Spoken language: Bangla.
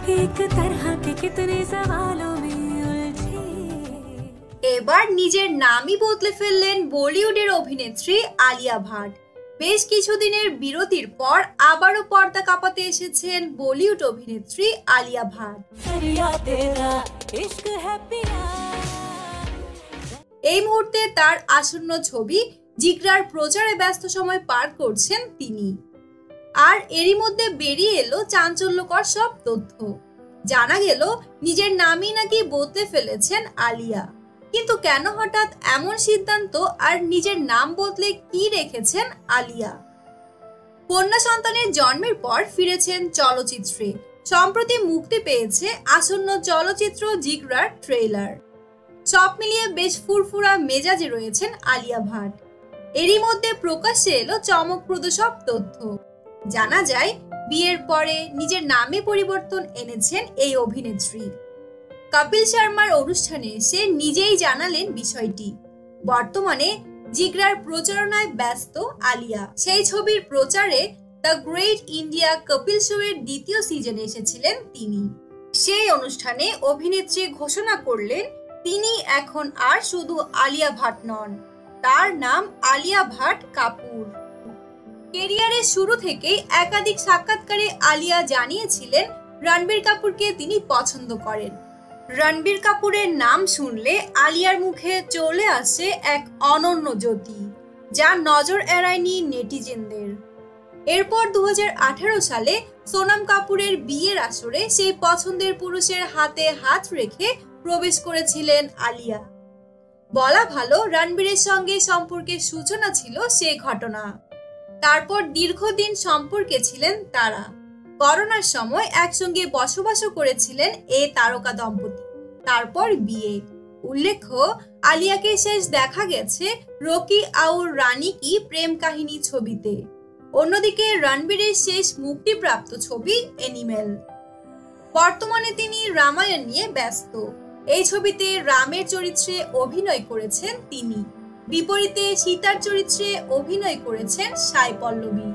एक तरह के कितने सवालों में उलझे। এবার নিজের নামই বদলে ফেললেন বলিউডের অভিনেত্রী আলিয়া ভাট। বেশ কিছুদিনের বিরতির পর আবারও পর্দা কাঁপাতে এসেছেন বলিউড অভিনেত্রী আলিয়া ভাট। এই মুহূর্তে তার আসন্ন ছবি জিগরার প্রচারে ব্যস্ত সময় পার করছেন তিনি। আর এরই মধ্যে বেরিয়ে এলো চাঞ্চল্যকর সব তথ্য। জানা গেল নিজের নামই নাকি বদলে ফেলেছেন আলিয়া। কিন্তু কেন হঠাৎ এমন সিদ্ধান্ত, আর নিজের নাম বদলে কি রেখেছেন আলিয়া? কন্যা সন্তানের জন্মের পর ফিরেছেন চলচ্চিত্রে। সম্প্রতি মুক্তি পেয়েছে আসন্ন চলচ্চিত্র জিগরার ট্রেলার। সব মিলিয়ে বেশ ফুরফুরা মেজাজে রয়েছেন আলিয়া ভাট। এরই মধ্যে প্রকাশ্যে এলো চমকপ্রদ সব তথ্য। জানা যায়, বিয়ের পরে নিজের নামে পরিবর্তন এনেছেন এই অভিনেত্রী। কপিল শর্মার অনুষ্ঠানে সে নিজেই জানালেন বিষয়টি। বর্তমানে জিগরার প্রচারণায় ব্যস্ত আলিয়া। সেই ছবির প্রচারে the great India Kapil show এর দ্বিতীয় সিজনে এসেছিলেন তিনি। সেই অনুষ্ঠানে অভিনেত্রী ঘোষণা করলেন তিনি এখন আর শুধু আলিয়া ভাট নন, তার নাম আলিয়া ভাট কাপুর। ক্যারিয়ারের শুরু থেকেই একাধিক সাক্ষাৎকারে আলিয়া জানিয়েছিলেন রণবীর কাপুরকে তিনি পছন্দ করেন। রণবীর কাপুরের নাম শুনলে আলিয়ার মুখে চলে আসে এক অনন্য জ্যোতি, যা নজর এড়ায়নি নেটিজেনদের। এরপর 2018 সালে সোনম কাপুরের বিয়ের আসরে সেই পছন্দের পুরুষের হাতে হাত রেখে প্রবেশ করেছিলেন আলিয়া। বলা ভালো, রণবীরের সঙ্গে সম্পর্কের সূচনা ছিল সেই ঘটনা। তারপর দীর্ঘদিন সম্পর্কে ছিলেন তারা। করোনার সময় একসঙ্গে বসবাসও করেছিলেন এই তারকা দম্পতি। তারপর বিয়ে। উল্লেখ্য, আলিয়াকে শেষ দেখা গেছে রকি আউর রানী কি প্রেম কাহিনী ছবিতে। অন্যদিকে রণবীরের শেষ মুক্তিপ্রাপ্ত ছবি এনিমেল। বর্তমানে তিনি রামায়ণ নিয়ে ব্যস্ত। এই ছবিতে রামের চরিত্রে অভিনয় করেছেন তিনি। বিপরীতে সীতার চরিত্রে অভিনয় করেছেন সাই পল্লবী।